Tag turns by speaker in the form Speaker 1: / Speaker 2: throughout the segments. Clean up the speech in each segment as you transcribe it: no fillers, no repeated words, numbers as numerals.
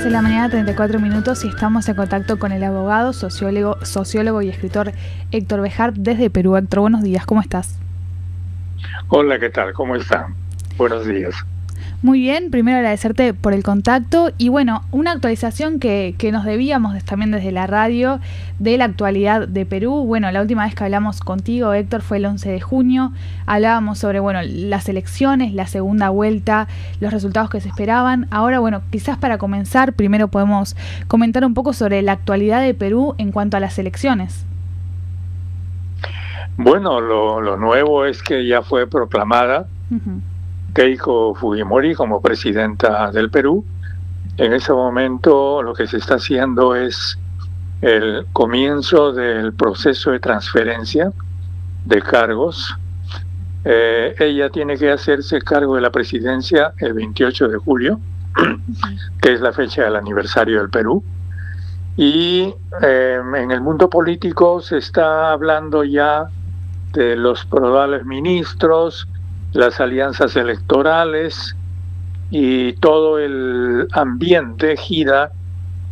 Speaker 1: de la mañana, 34 minutos, y estamos en contacto con el abogado, sociólogo y escritor Héctor Bejar desde Perú. Héctor, buenos días, ¿cómo estás?
Speaker 2: Hola, ¿qué tal? ¿Cómo están? Buenos días.
Speaker 1: Muy bien, primero agradecerte por el contacto y bueno, una actualización que nos debíamos también desde la radio de la actualidad de Perú. Bueno, la última vez que hablamos contigo, Héctor, fue el 11 de junio. Hablábamos sobre, bueno, las elecciones, la segunda vuelta, los resultados que se esperaban. Ahora, bueno, quizás para comenzar, primero podemos comentar un poco sobre la actualidad de Perú en cuanto a las elecciones.
Speaker 2: Bueno, lo nuevo es que ya fue proclamada Keiko Fujimori como presidenta del Perú. En ese momento lo que se está haciendo es el comienzo del proceso de transferencia de cargos. Ella tiene que hacerse cargo de la presidencia el 28 de julio, que es la fecha del aniversario del Perú. Y en el mundo político se está hablando ya de los probables ministros, las alianzas electorales, y todo el ambiente gira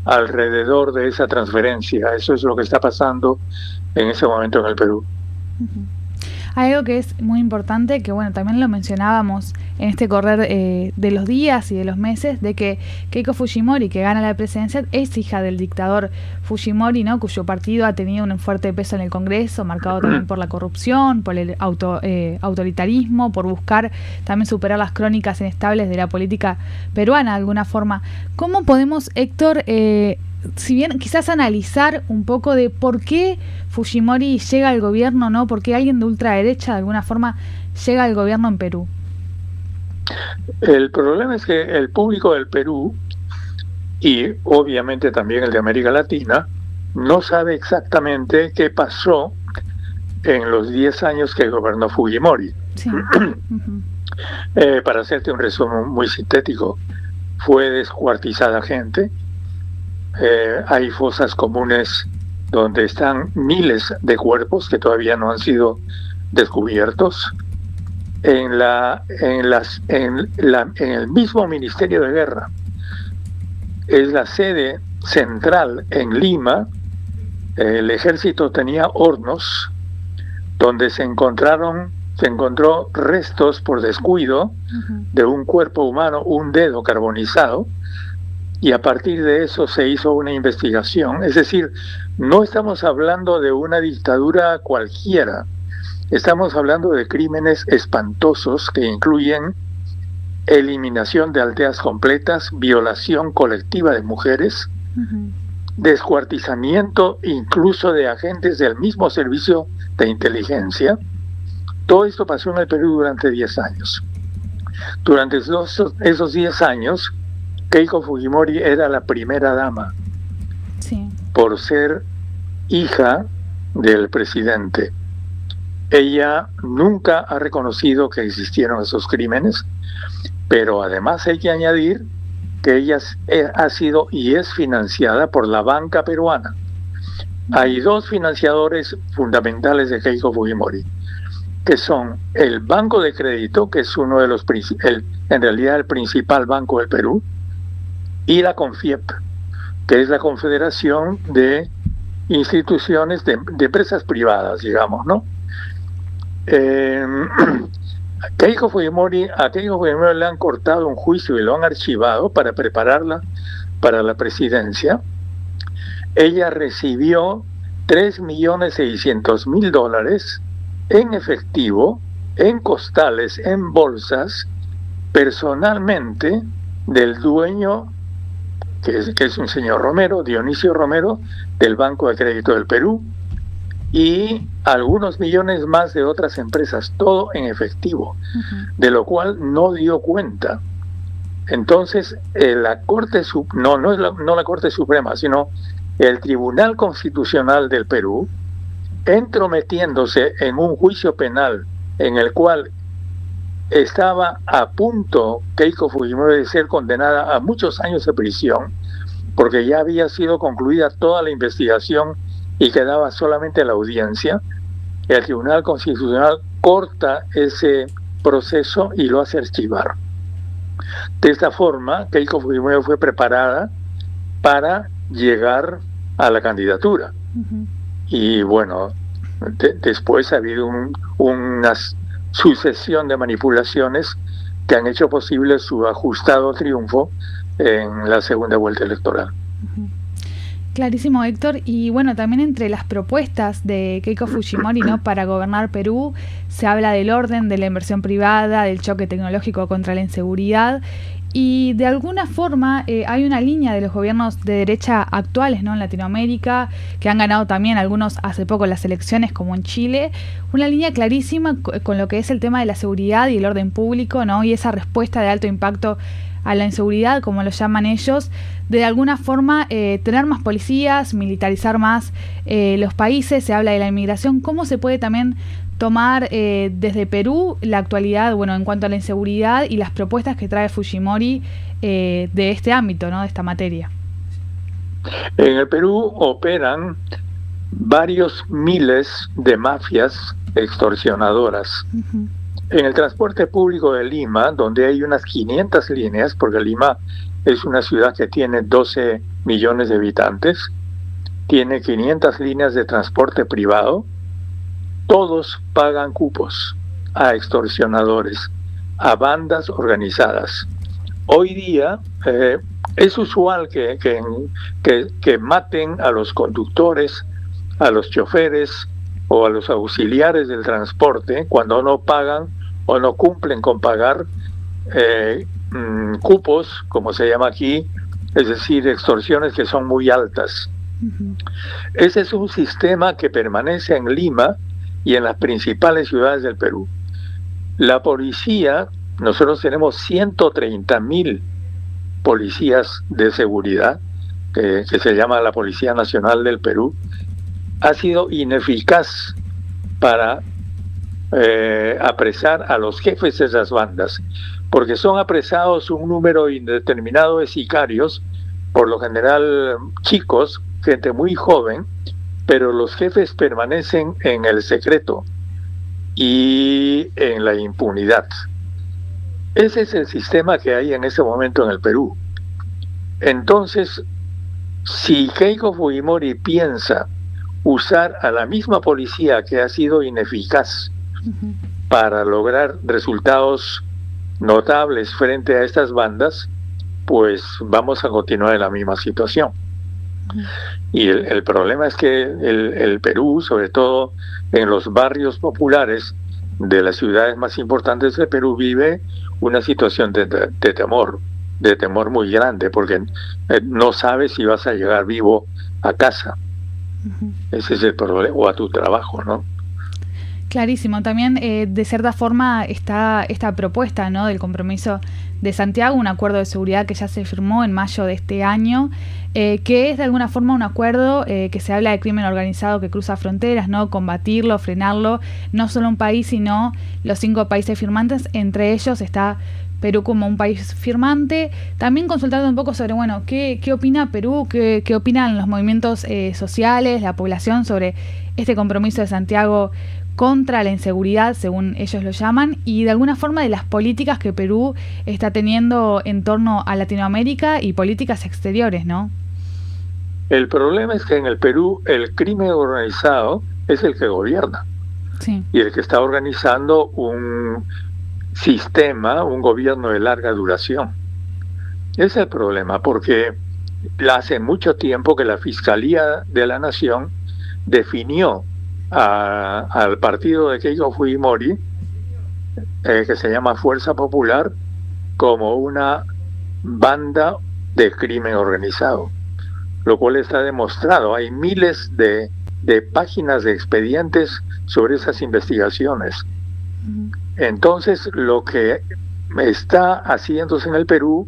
Speaker 2: alrededor de esa transferencia. Eso es lo que está pasando en ese momento en el Perú.
Speaker 1: Hay algo que es muy importante, que bueno, también lo mencionábamos en este correr de los días y de los meses, de que Keiko Fujimori, que gana la presidencia, es hija del dictador Fujimori, ¿no? Cuyo partido ha tenido un fuerte peso en el Congreso, marcado también por la corrupción, por el autoritarismo, por buscar también superar las crónicas inestables de la política peruana de alguna forma. ¿Cómo podemos, Héctor, si bien quizás analizar un poco de por qué Fujimori llega al gobierno, ¿no? ¿Por qué alguien de ultraderecha de alguna forma llega al gobierno en Perú?
Speaker 2: El problema es que el público del Perú, y obviamente también el de América Latina, no sabe exactamente qué pasó en los 10 años que gobernó Fujimori.
Speaker 1: Sí.
Speaker 2: Para hacerte un resumen muy sintético, fue descuartizada gente. Hay fosas comunes donde están miles de cuerpos que todavía no han sido descubiertos. En el mismo Ministerio de Guerra, es la sede central en Lima. El ejército tenía hornos donde se encontró restos por descuido de un cuerpo humano, un dedo carbonizado. Y a partir de eso se hizo una investigación. Es decir, no estamos hablando de una dictadura cualquiera. Estamos hablando de crímenes espantosos que incluyen eliminación de aldeas completas, violación colectiva de mujeres, descuartizamiento incluso de agentes del mismo servicio de inteligencia. Todo esto pasó en el Perú durante 10 años. Durante esos 10 años, Keiko Fujimori era la primera dama,
Speaker 1: sí,
Speaker 2: por ser hija del presidente. Ella nunca ha reconocido que existieron esos crímenes, pero además hay que añadir que ella ha sido y es financiada por la banca peruana. Hay dos financiadores fundamentales de Keiko Fujimori, que son el Banco de Crédito, que es uno de los en realidad el principal banco del Perú, y la CONFIEP, que es la Confederación de Instituciones de Empresas Privadas, digamos, ¿no? A Keiko Fujimori le han cortado un juicio y lo han archivado para prepararla para la presidencia. Ella recibió $3.600.000 en efectivo, en costales, en bolsas, personalmente del dueño, que es un señor Romero, Dionisio Romero, del Banco de Crédito del Perú, y algunos millones más de otras empresas, todo en efectivo, de lo cual no dio cuenta. Entonces, la Corte no la Corte Suprema, sino el Tribunal Constitucional del Perú, entrometiéndose en un juicio penal en el cual estaba a punto Keiko Fujimori de ser condenada a muchos años de prisión, porque ya había sido concluida toda la investigación y quedaba solamente la audiencia. El Tribunal Constitucional corta ese proceso y lo hace archivar. De esta forma, Keiko Fujimori fue preparada para llegar a la candidatura. Y bueno, después ha habido una sucesión de manipulaciones que han hecho posible su ajustado triunfo en la segunda vuelta electoral.
Speaker 1: Clarísimo, Héctor. Y bueno, también entre las propuestas de Keiko Fujimori, ¿no?, para gobernar Perú, se habla del orden, de la inversión privada, del choque tecnológico contra la inseguridad. Y de alguna forma hay una línea de los gobiernos de derecha actuales, ¿no?, en Latinoamérica, que han ganado también algunos hace poco las elecciones, como en Chile, una línea clarísima con lo que es el tema de la seguridad y el orden público, ¿no?, y esa respuesta de alto impacto a la inseguridad, como lo llaman ellos, de alguna forma tener más policías, militarizar más los países. Se habla de la inmigración. ¿Cómo se puede también tomar desde Perú la actualidad, bueno, en cuanto a la inseguridad y las propuestas que trae Fujimori de este ámbito, ¿no?, de esta materia?
Speaker 2: En el Perú operan varios miles de mafias extorsionadoras. En el transporte público de Lima, donde hay unas 500 líneas, porque Lima es una ciudad que tiene 12 millones de habitantes, tiene 500 líneas de transporte privado, todos pagan cupos a extorsionadores, a bandas organizadas. Hoy día es usual que maten a los conductores, a los choferes o a los auxiliares del transporte cuando no pagan o no cumplen con pagar cupos, como se llama aquí, es decir, extorsiones que son muy altas. Ese es un sistema que permanece en Lima y en las principales ciudades del Perú. La policía, nosotros tenemos 130,000 policías de seguridad, que se llama la Policía Nacional del Perú, ha sido ineficaz para apresar a los jefes de esas bandas, porque son apresados un número indeterminado de sicarios, por lo general chicos, gente muy joven, pero los jefes permanecen en el secreto y en la impunidad. Ese es el sistema que hay en ese momento en el Perú. Entonces, si Keiko Fujimori piensa usar a la misma policía que ha sido ineficaz para lograr resultados notables frente a estas bandas, pues vamos a continuar en la misma situación. Y el problema es que el Perú, sobre todo en los barrios populares de las ciudades más importantes del Perú, vive una situación de temor muy grande, porque no sabes si vas a llegar vivo a casa. Ese es el problema, o a tu trabajo, ¿no?
Speaker 1: Clarísimo. También, de cierta forma, está esta propuesta, ¿no?, del compromiso de Santiago, un acuerdo de seguridad que ya se firmó en mayo de este año, que es de alguna forma un acuerdo que se habla de crimen organizado que cruza fronteras, ¿no?, combatirlo, frenarlo, no solo un país, sino los 5 países firmantes. Entre ellos está Perú como un país firmante. También consultando un poco sobre, bueno, qué opina Perú, qué opinan los movimientos sociales, la población, sobre este compromiso de Santiago contra la inseguridad, según ellos lo llaman, y de alguna forma de las políticas que Perú está teniendo en torno a Latinoamérica y políticas exteriores, ¿no?
Speaker 2: El problema es que en el Perú el crimen organizado es el que gobierna.
Speaker 1: Sí. Y
Speaker 2: el que está organizando un sistema, un gobierno de larga duración. Ese es el problema, porque hace mucho tiempo que la Fiscalía de la Nación definió al partido de Keiko Fujimori, que se llama Fuerza Popular, como una banda de crimen organizado, lo cual está demostrado. Hay miles de páginas de expedientes sobre esas investigaciones. Entonces, lo que está haciéndose en el Perú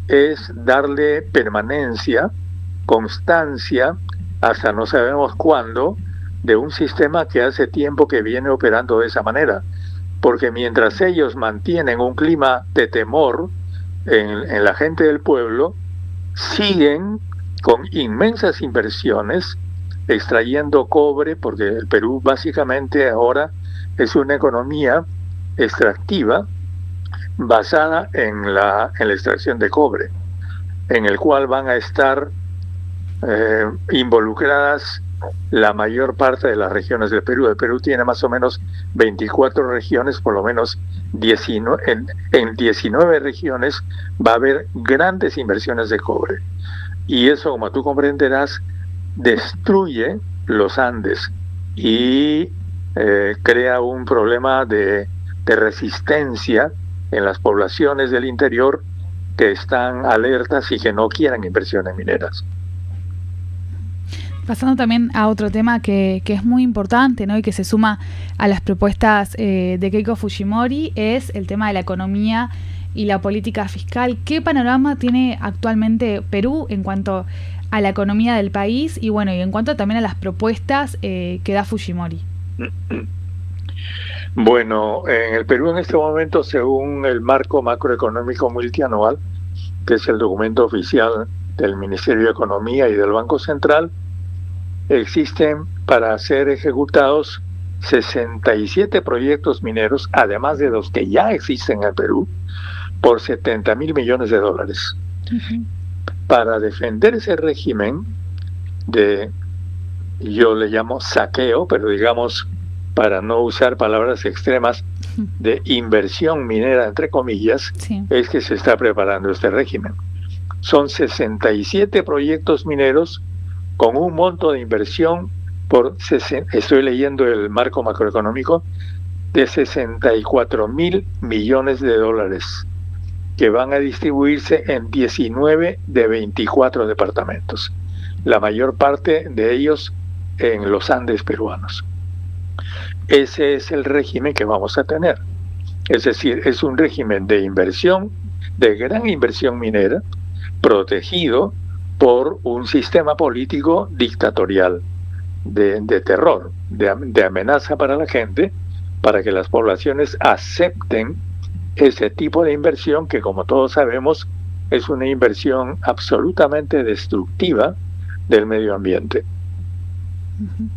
Speaker 2: es darle permanencia, constancia, hasta no sabemos cuándo, de un sistema que hace tiempo que viene operando de esa manera. Porque mientras ellos mantienen un clima de temor en la gente del pueblo, siguen con inmensas inversiones extrayendo cobre, porque el Perú básicamente ahora es una economía extractiva basada en la extracción de cobre, en el cual van a estar involucradas la mayor parte de las regiones del Perú. El Perú tiene más o menos 24 regiones, por lo menos 19, en 19 regiones va a haber grandes inversiones de cobre. Y eso, como tú comprenderás, destruye los Andes y crea un problema de resistencia en las poblaciones del interior que están alertas y que no quieran inversiones mineras.
Speaker 1: Pasando también a otro tema que es muy importante, ¿no? Y que se suma a las propuestas de Keiko Fujimori, es el tema de la economía y la política fiscal. ¿Qué panorama tiene actualmente Perú en cuanto a la economía del país y bueno, y en cuanto también a las propuestas que da Fujimori?
Speaker 2: Bueno, en el Perú en este momento, según el marco macroeconómico multianual, que es el documento oficial del Ministerio de Economía y del Banco Central, existen para ser ejecutados 67 proyectos mineros, además de los que ya existen en el Perú, por 70.000 millones de dólares. Uh-huh. Para defender ese régimen de, yo le llamo saqueo, pero digamos, para no usar palabras extremas, de inversión minera, entre comillas, sí, es que se está preparando este régimen. Son 67 proyectos mineros con un monto de inversión estoy leyendo el marco macroeconómico, de 64.000 millones de dólares, que van a distribuirse en 19 de 24 departamentos, la mayor parte de ellos en los Andes peruanos. Ese es el régimen que vamos a tener. Es decir, es un régimen de inversión, de gran inversión minera, protegido por un sistema político dictatorial, de terror, de amenaza para la gente, para que las poblaciones acepten ese tipo de inversión que, como todos sabemos, es una inversión absolutamente destructiva del medio ambiente.
Speaker 1: Uh-huh.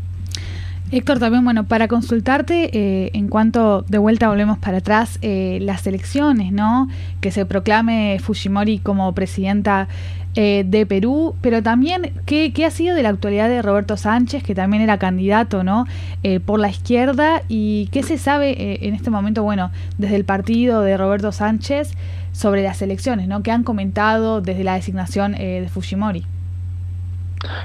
Speaker 1: Héctor, también, bueno, para consultarte, en cuanto de vuelta volvemos para atrás, las elecciones, ¿no? Que se proclame Fujimori como presidenta de Perú, pero también, ¿qué ha sido de la actualidad de Roberto Sánchez, que también era candidato, ¿no? Por la izquierda, y qué se sabe en este momento, bueno, desde el partido de Roberto Sánchez sobre las elecciones, ¿no? ¿Qué han comentado desde la designación de Fujimori?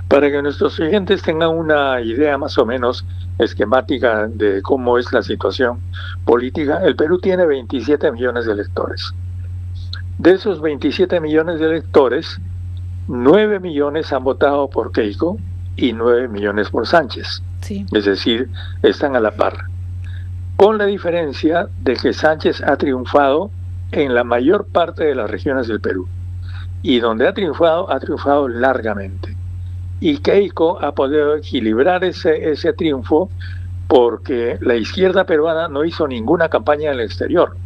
Speaker 2: Para que nuestros oyentes tengan una idea más o menos esquemática de cómo es la situación política, el Perú tiene 27 millones de electores. De esos 27 millones de electores, 9 millones han votado por Keiko y 9 millones por Sánchez. Sí. Es decir, están a la par. Con la diferencia de que Sánchez ha triunfado en la mayor parte de las regiones del Perú. Y donde ha triunfado largamente. Y Keiko ha podido equilibrar ese triunfo porque la izquierda peruana no hizo ninguna campaña en el exterior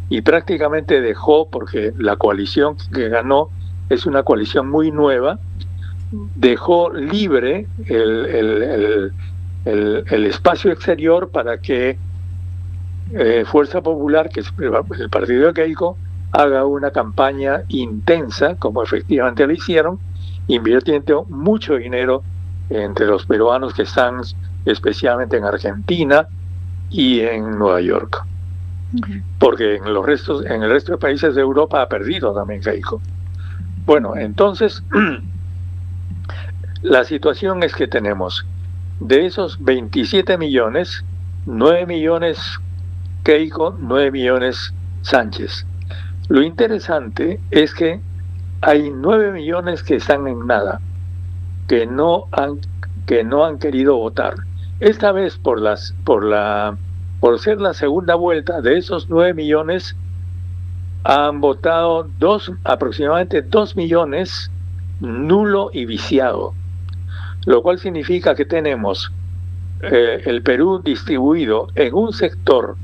Speaker 2: y prácticamente dejó, porque la coalición que ganó es una coalición muy nueva, dejó libre el espacio exterior para que Fuerza Popular, que es el partido de Keiko, haga una campaña intensa, como efectivamente lo hicieron, invirtiendo mucho dinero entre los peruanos que están especialmente en Argentina y en Nueva York. Uh-huh. Porque en el resto de países de Europa ha perdido también Keiko. Bueno, entonces la situación es que tenemos de esos 27 millones, 9 millones Keiko, 9 millones Sánchez. Lo interesante es que hay 9 millones que están en nada, que no han querido votar. Esta vez por ser la segunda vuelta, de esos 9 millones han votado aproximadamente 2 millones nulo y viciado, lo cual significa que tenemos el Perú distribuido en un sector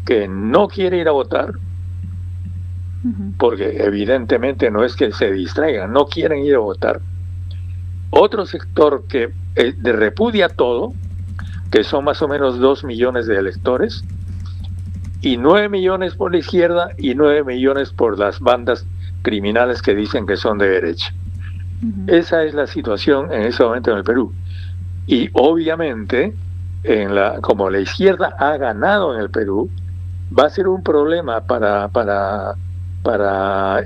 Speaker 2: que no quiere ir a votar, porque evidentemente no es que se distraigan, no quieren ir a votar. Otro sector que repudia todo, que son más o menos 2 millones de electores, y 9 millones por la izquierda y 9 millones por las bandas criminales que dicen que son de derecha. Esa es la situación en ese momento en el Perú. Y obviamente, como la izquierda ha ganado en el Perú, va a ser un problema para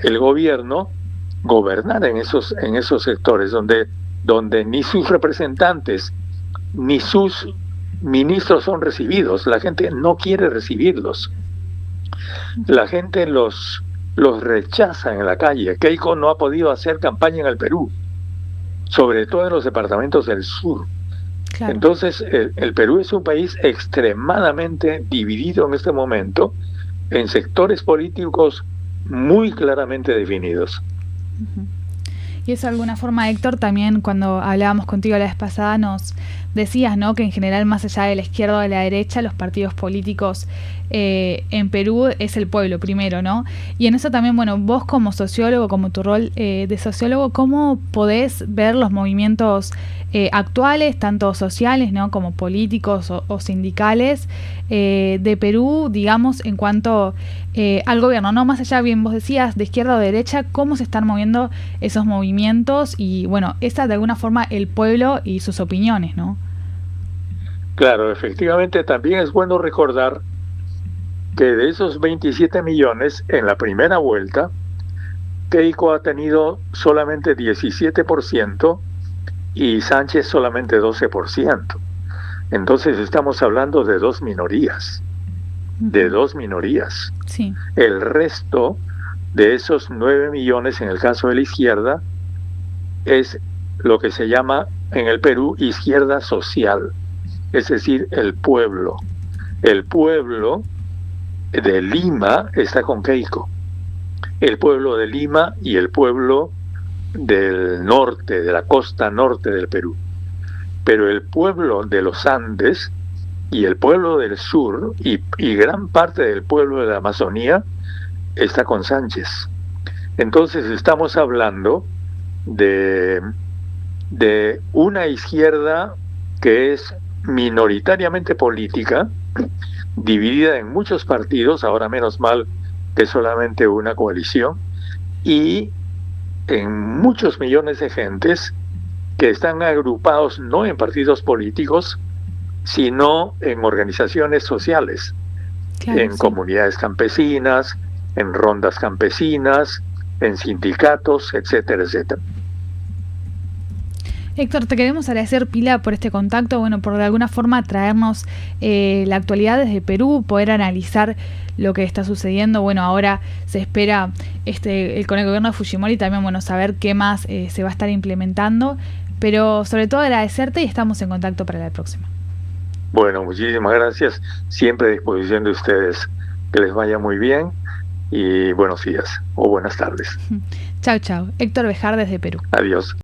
Speaker 2: el gobierno gobernar en esos sectores donde ni sus representantes ni sus ministros son recibidos. La gente no quiere recibirlos. La gente los rechaza en la calle. Keiko no ha podido hacer campaña en el Perú, sobre todo en los departamentos del sur. Claro. Entonces, el Perú es un país extremadamente dividido en este momento en sectores políticos muy claramente definidos.
Speaker 1: Y eso de alguna forma, Héctor, también cuando hablábamos contigo la vez pasada nos decías, ¿no?, que en general, más allá de la izquierda o de la derecha, los partidos políticos en Perú es el pueblo primero, ¿no? Y en eso también, bueno, vos como sociólogo, como tu rol de sociólogo, ¿cómo podés ver los movimientos actuales, tanto sociales, ¿no?, como políticos o sindicales de Perú, digamos, en cuanto al gobierno, ¿no? Más allá, bien vos decías, de izquierda o de derecha, ¿cómo se están moviendo esos movimientos? Y bueno, esa de alguna forma el pueblo y sus opiniones, ¿no?
Speaker 2: Claro, efectivamente, también es bueno recordar que de esos 27 millones en la primera vuelta, Keiko ha tenido solamente 17% y Sánchez solamente 12%. Entonces estamos hablando de dos minorías,
Speaker 1: Sí.
Speaker 2: El resto de esos 9 millones en el caso de la izquierda es lo que se llama en el Perú izquierda social, es decir, el pueblo. El pueblo de Lima está con Keiko. El pueblo de Lima y el pueblo del norte, de la costa norte del Perú. Pero el pueblo de los Andes y el pueblo del sur y gran parte del pueblo de la Amazonía está con Sánchez. Entonces estamos hablando de una izquierda que es minoritariamente política, dividida en muchos partidos, ahora menos mal que solamente una coalición, y en muchos millones de gentes que están agrupados no en partidos políticos, sino en organizaciones sociales, claro, en comunidades campesinas, en rondas campesinas, en sindicatos, etcétera, etcétera.
Speaker 1: Héctor, te queremos agradecer pila por este contacto, bueno, por de alguna forma traernos la actualidad desde Perú, poder analizar lo que está sucediendo. Bueno, ahora se espera con el gobierno de Fujimori también, bueno, saber qué más se va a estar implementando, pero sobre todo agradecerte y estamos en contacto para la próxima.
Speaker 2: Bueno, muchísimas gracias, siempre a disposición de ustedes, que les vaya muy bien y buenos días o buenas tardes.
Speaker 1: Chao, chao. Héctor Bejar desde Perú.
Speaker 2: Adiós.